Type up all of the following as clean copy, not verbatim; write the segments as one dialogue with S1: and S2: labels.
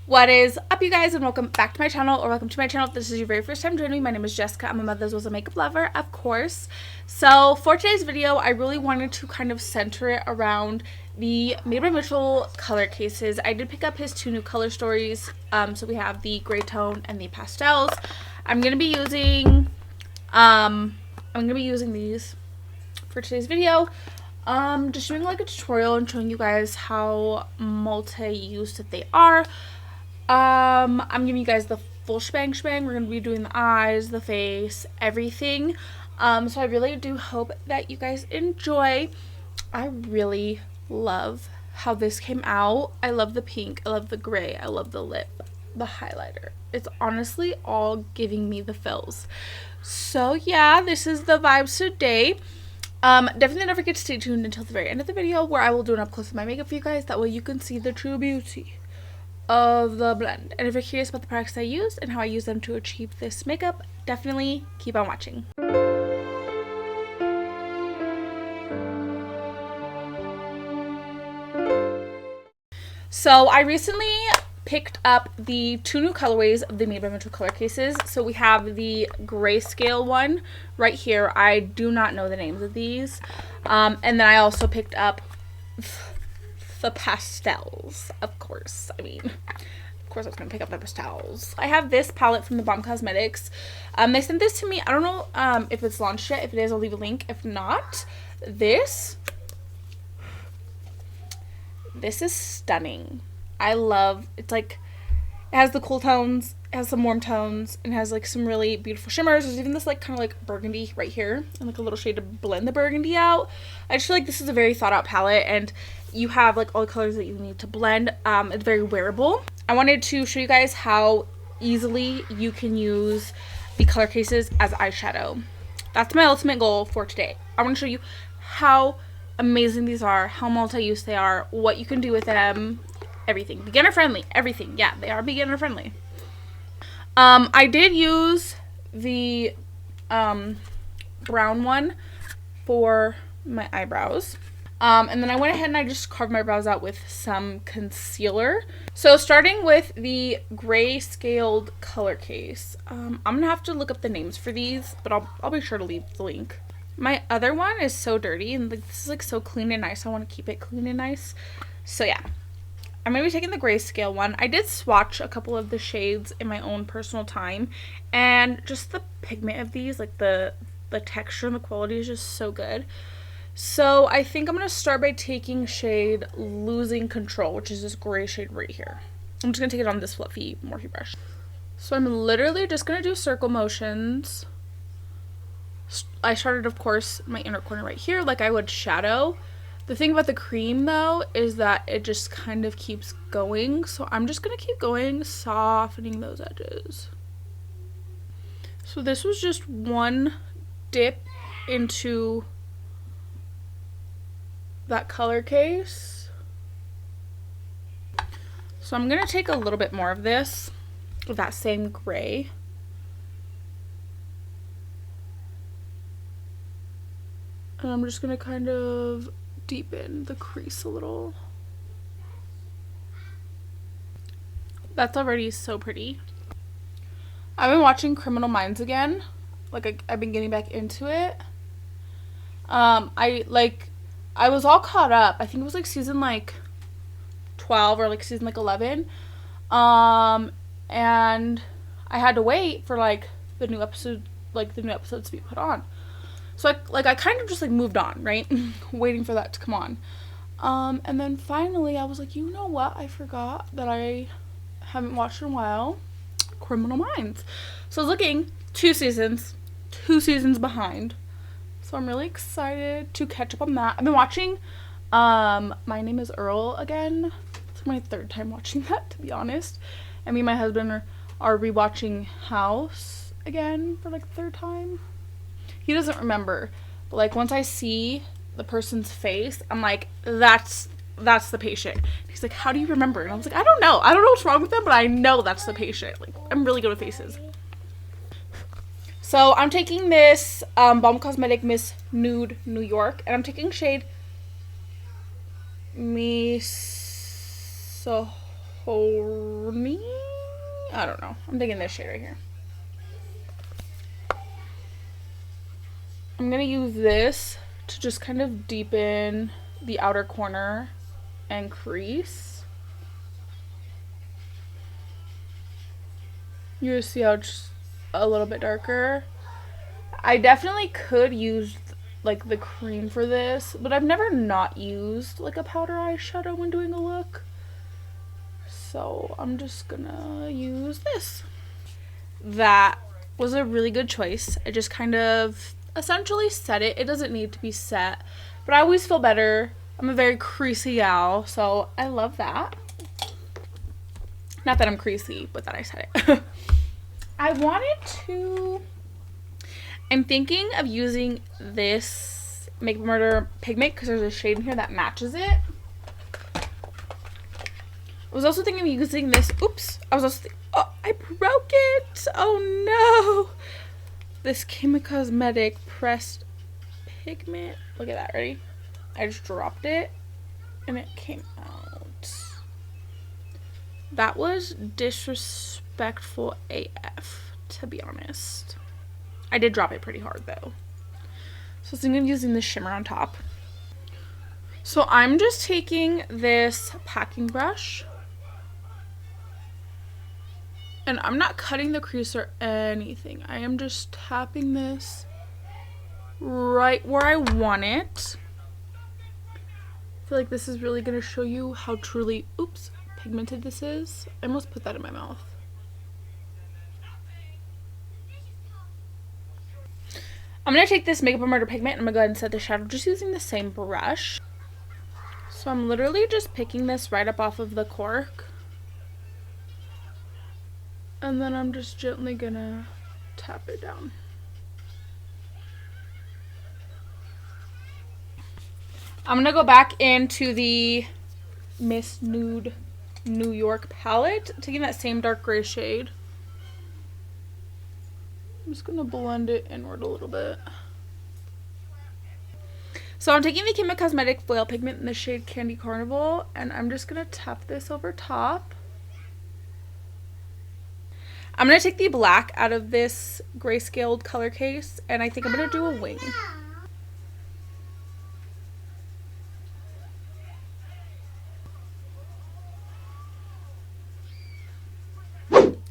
S1: What is up, you guys, and welcome back to my channel, or welcome to my channel if this is your very first time joining me. My name is Jessica. I'm a mother's was a makeup lover, of course. So for today's video, I really wanted to kind of center it around the Made by Mitchell color cases. I did pick up his two new color stories. So we have the gray tone and the pastels. I'm gonna be using these for today's video. Just doing like a tutorial and showing you guys how multi-use that they are. I'm giving you guys the full shebang. We're gonna be doing the eyes, the face, everything. So I really do hope that you guys enjoy. I really love how this came out. I love the pink, I love the gray, I love the lip, the highlighter. It's honestly all giving me the feels. So yeah, this is the vibes today. Definitely don't forget to stay tuned until the very end of the video, where I will do an up close of my makeup for you guys. That way you can see the true beauty of the blend. And if you're curious about the products I use and how I use them to achieve this makeup, definitely keep on watching. So I recently picked up the two new colorways of the Made by Mitchell color cases. So we have the grayscale one right here. I do not know the names of these. And then I also picked up the pastels, of course. I mean, of course I was going to pick up the pastels. I have this palette from the Balm Cosmetics. They sent this to me. I don't know if it's launched yet. If it is, I'll leave a link. If not, this is stunning. I love, it's like, it has the cool tones, it has some warm tones, and it has like some really beautiful shimmers. There's even this like kind of like burgundy right here, and like a little shade to blend the burgundy out. I just feel like this is a very thought out palette, and you have like all the colors that you need to blend. It's very wearable. I wanted to show you guys how easily you can use the color cases as eyeshadow. That's my ultimate goal for today. I want to show you how amazing these are, how multi-use they are, what you can do with them, everything. Beginner friendly, everything. Yeah, they are beginner friendly. I did use the brown one for my eyebrows. And then I went ahead and I just carved my brows out with some concealer. So starting with the gray scaled color case, I'm gonna have to look up the names for these, but I'll be sure to leave the link. My other one is so dirty, and like this is like so clean and nice. I want to keep it clean and nice. So yeah, I'm gonna be taking the grayscale one. I did swatch a couple of the shades in my own personal time, and just the pigment of these, like the texture and the quality is just so good. So I think I'm gonna start by taking shade Losing Control, which is this gray shade right here. I'm just gonna take it on this fluffy Morphe brush. So I'm literally just gonna do circle motions. I started, of course, my inner corner right here like I would shadow. The thing about the cream, though, is that it just kind of keeps going. So I'm just going to keep going, softening those edges. So this was just one dip into that color case. So I'm going to take a little bit more of this, of that same gray. And I'm just going to kind of deepen the crease a little. That's already so pretty. I've been watching Criminal Minds again. Like I've been getting back into it. I was all caught up. I think it was like season like 12 or like season like 11. And I had to wait for like the new episodes to be put on. So I kind of just like moved on, right? Waiting for that to come on. And then finally I was like, you know what? I forgot that I haven't watched in a while. Criminal Minds. So I was looking 2 seasons behind. So I'm really excited to catch up on that. I've been watching My Name is Earl again. It's my 3rd time watching that, to be honest. And me and my husband are rewatching House again for like 3rd time. He doesn't remember, but like once I see the person's face, I'm like, that's the patient. He's like, how do you remember? And I was like, I don't know what's wrong with them, but I know that's the patient. Like, I'm really good with faces. So I'm taking this Balm Cosmetic Miss Nude New York, and I'm taking shade Miss Horny. I don't know. I'm digging this shade right here. I'm going to use this to just kind of deepen the outer corner and crease. You see how it's a little bit darker. I definitely could use like the cream for this, but I've never not used like a powder eyeshadow when doing a look. So I'm just gonna use this. That was a really good choice. I just kind of essentially set it. It doesn't need to be set, but I always feel better. I'm a very creasy gal, so I love that. Not that I'm creasy, but that I said it. I'm thinking of using this Makeup Murder pigment because there's a shade in here that matches it. I was also thinking of using this. Oops. Oh, I broke it. Oh no. This Camo Cosmetic pressed pigment. Look at that. Ready? I just dropped it and it came out. That was disrespectful AF, to be honest. I did drop it pretty hard though. So I was thinking of using the shimmer on top. So I'm just taking this packing brush. And I'm not cutting the crease or anything. I am just tapping this right where I want it. I feel like this is really going to show you how truly, oops, pigmented this is. I almost put that in my mouth. I'm going to take this Makeup Murder pigment and I'm going to go ahead and set the shadow just using the same brush. So I'm literally just picking this right up off of the cork. And then I'm just gently gonna tap it down. I'm gonna go back into the Miss Nude New York palette, taking that same dark gray shade. I'm just gonna blend it inward a little bit. So I'm taking the Camo Cosmetic foil pigment in the shade Candy Carnival, and I'm just gonna tap this over top. I'm going to take the black out of this grayscaled color case, and I think I'm going to do a wing.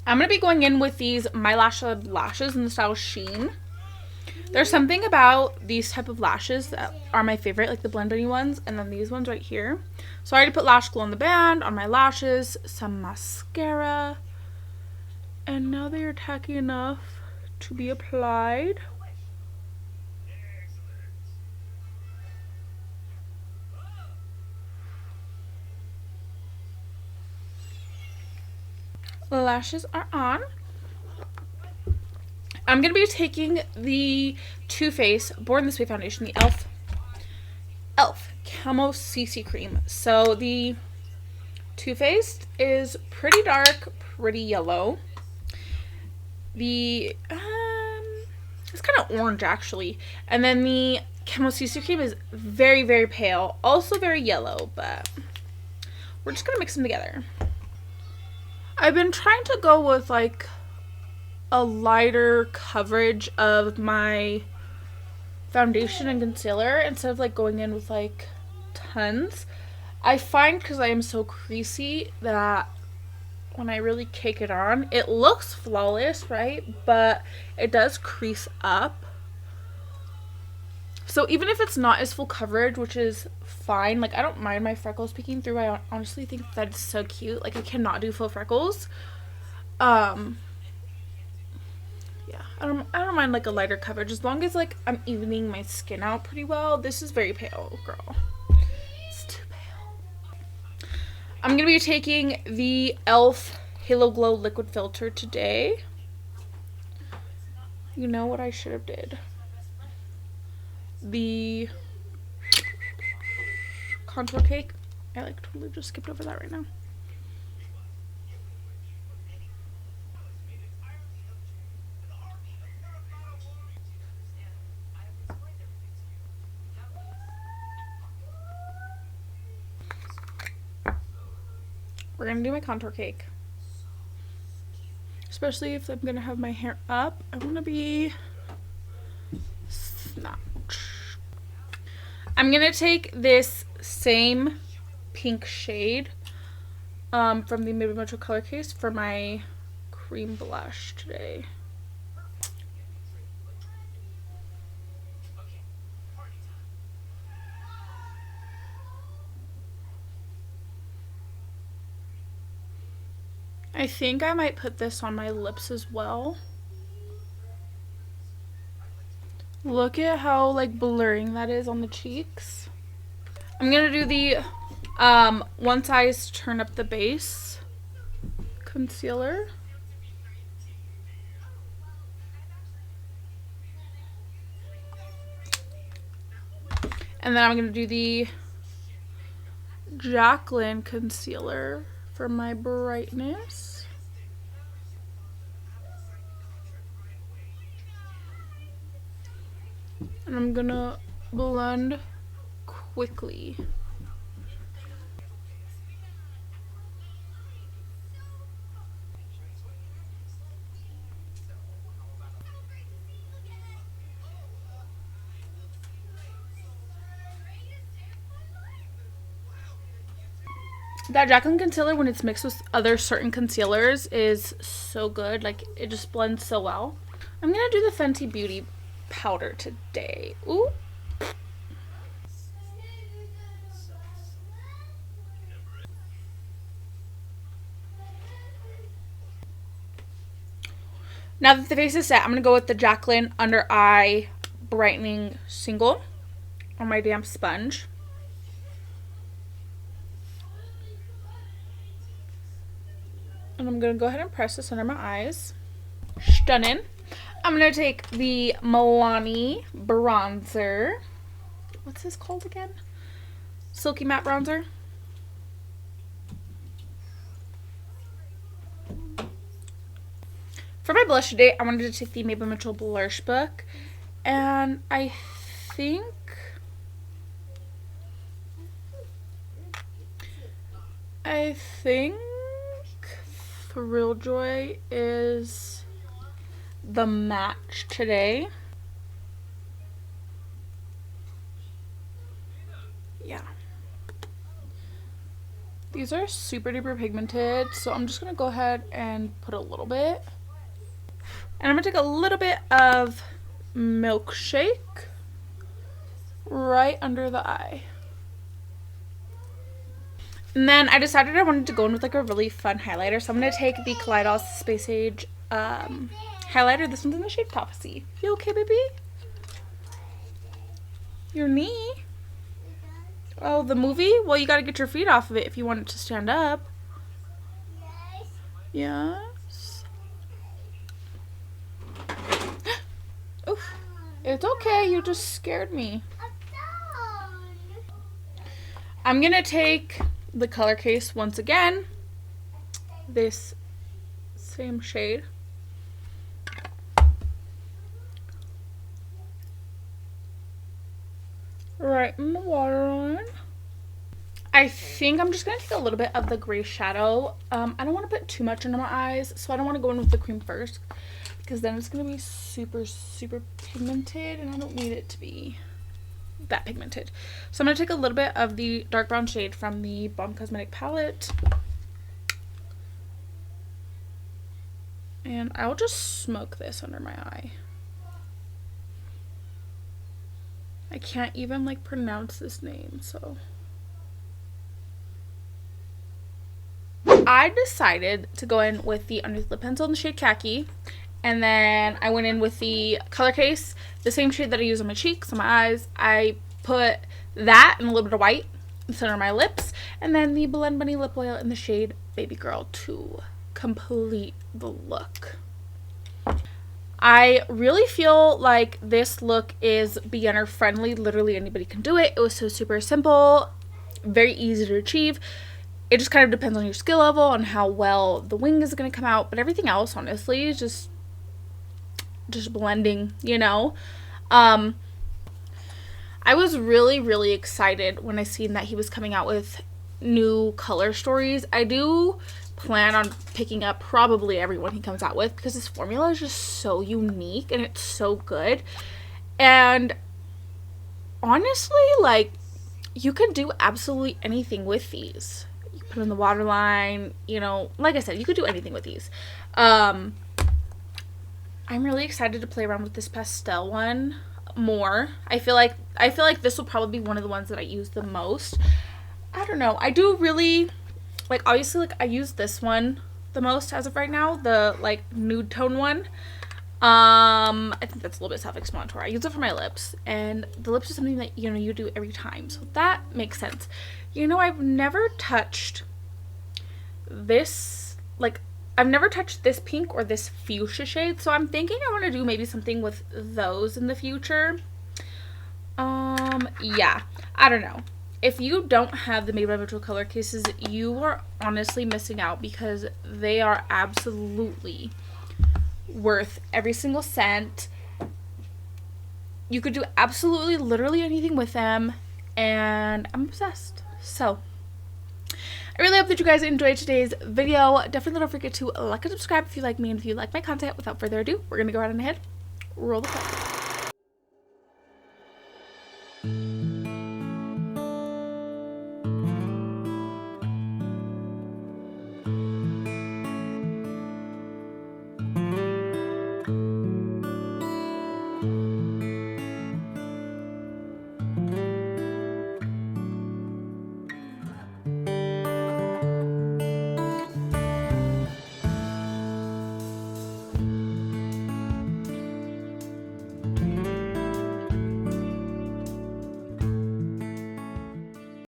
S1: I'm going to be going in with these My Lash Lab Lashes in the style Sheen. There's something about these type of lashes that are my favorite, like the blending ones, and then these ones right here. So I already put lash glue on the band, on my lashes, some mascara. And now they are tacky enough to be applied. The lashes are on. I'm going to be taking the TooFaced Born This Way foundation, the e.l.f. Camo CC Cream. So the TooFaced is pretty dark, pretty yellow. It's kind of orange actually, and then the Camo CC Cream is very, very pale, also very yellow, but we're just gonna mix them together. I've been trying to go with like a lighter coverage of my foundation and concealer instead of like going in with like tons. I find because I am so creasy that when I really cake it on, it looks flawless, right? But it does crease up. So even if it's not as full coverage, which is fine, like I don't mind my freckles peeking through. I honestly think that's so cute. Like I cannot do full freckles. Yeah, I don't mind like a lighter coverage as long as like I'm evening my skin out pretty well. This is very pale, girl. It's too pale. I'm gonna be taking the e.l.f. Halo Glow Liquid Filter today. You know what I should have did? The contour cake. I like totally just skipped over that right now. We're gonna do my contour cake. especially if I'm gonna have my hair up. I want to be snatched. I'm gonna take this same pink shade from the Maybe Metro color case for my cream blush today. I think I might put this on my lips as well. Look at how like blurring that is on the cheeks. I'm gonna do the OneSize Turn Up the Base concealer. And then I'm gonna do the Jaclyn concealer for my brightness. And I'm gonna blend quickly. That Jaclyn concealer, when it's mixed with other certain concealers, is so good. Like, it just blends so well. I'm gonna do the Fenty Beauty powder today. Ooh. Now that the face is set, I'm gonna go with the Jaclyn Under Eye Brightening Single on my damp sponge. And I'm going to go ahead and press this under my eyes. Stunning. I'm going to take the Milani bronzer. What's this called again? Silky Matte Bronzer. For my blush today, I wanted to take the Maybelline Mitchell Blursh book. And I think Thrill Joy is the match today. Yeah. These are super duper pigmented, so I'm just going to go ahead and put a little bit. And I'm going to take a little bit of Milkshake right under the eye. And then I decided I wanted to go in with like a really fun highlighter. So I'm going to take the Kaleidos Space Age highlighter. This one's in the shade Prophecy. You okay, baby? Your knee? Oh, the movie? Well, you got to get your feet off of it if you want it to stand up. Yes. Oof. It's okay. You just scared me. I'm going to take the color case once again, this same shade, right in the waterline. I think I'm just going to take a little bit of the gray shadow. I don't want to put too much under my eyes, so I don't want to go in with the cream first, because then it's going to be super, super pigmented, and I don't need it to be that pigmented. So I'm going to take a little bit of the dark brown shade from the Balm Cosmetic palette, and I'll just smoke this under my eye. I can't even like pronounce this name, so I decided to go in with the underneath lip pencil in the shade Khaki. And then I went in with the color case, the same shade that I use on my cheeks, on my eyes. I put that and a little bit of white in the center of my lips. And then the Blend Bunny lip oil in the shade Baby Girl to complete the look. I really feel like this look is beginner friendly. Literally anybody can do it. It was so super simple, very easy to achieve. It just kind of depends on your skill level, on how well the wing is going to come out. But everything else, honestly, is just blending, you know. I was really excited when I seen that he was coming out with new color stories. I do plan on picking up probably every one he comes out with, because this formula is just so unique and it's so good. And honestly, like, you can do absolutely anything with these. You put in the waterline, you know, like I said, you could do anything with these. I'm really excited to play around with this pastel one more. I feel like this will probably be one of the ones that I use the most. I don't know. I do really, like, obviously, like, I use this one the most as of right now, the, like, nude tone one. I think that's a little bit self-explanatory. I use it for my lips, and the lips is something that, you know, you do every time, so that makes sense. You know, I've never touched this, like, I've never touched this pink or this fuchsia shade, so I'm thinking I want to do maybe something with those in the future. Yeah, I don't know. If you don't have the Made by Mitchell color cases, you are honestly missing out, because they are absolutely worth every single cent. You could do absolutely literally anything with them, and I'm obsessed. So I really hope that you guys enjoyed today's video. Definitely don't forget to like and subscribe if you like me and if you like my content. Without further ado, we're gonna go right on ahead, roll the clip.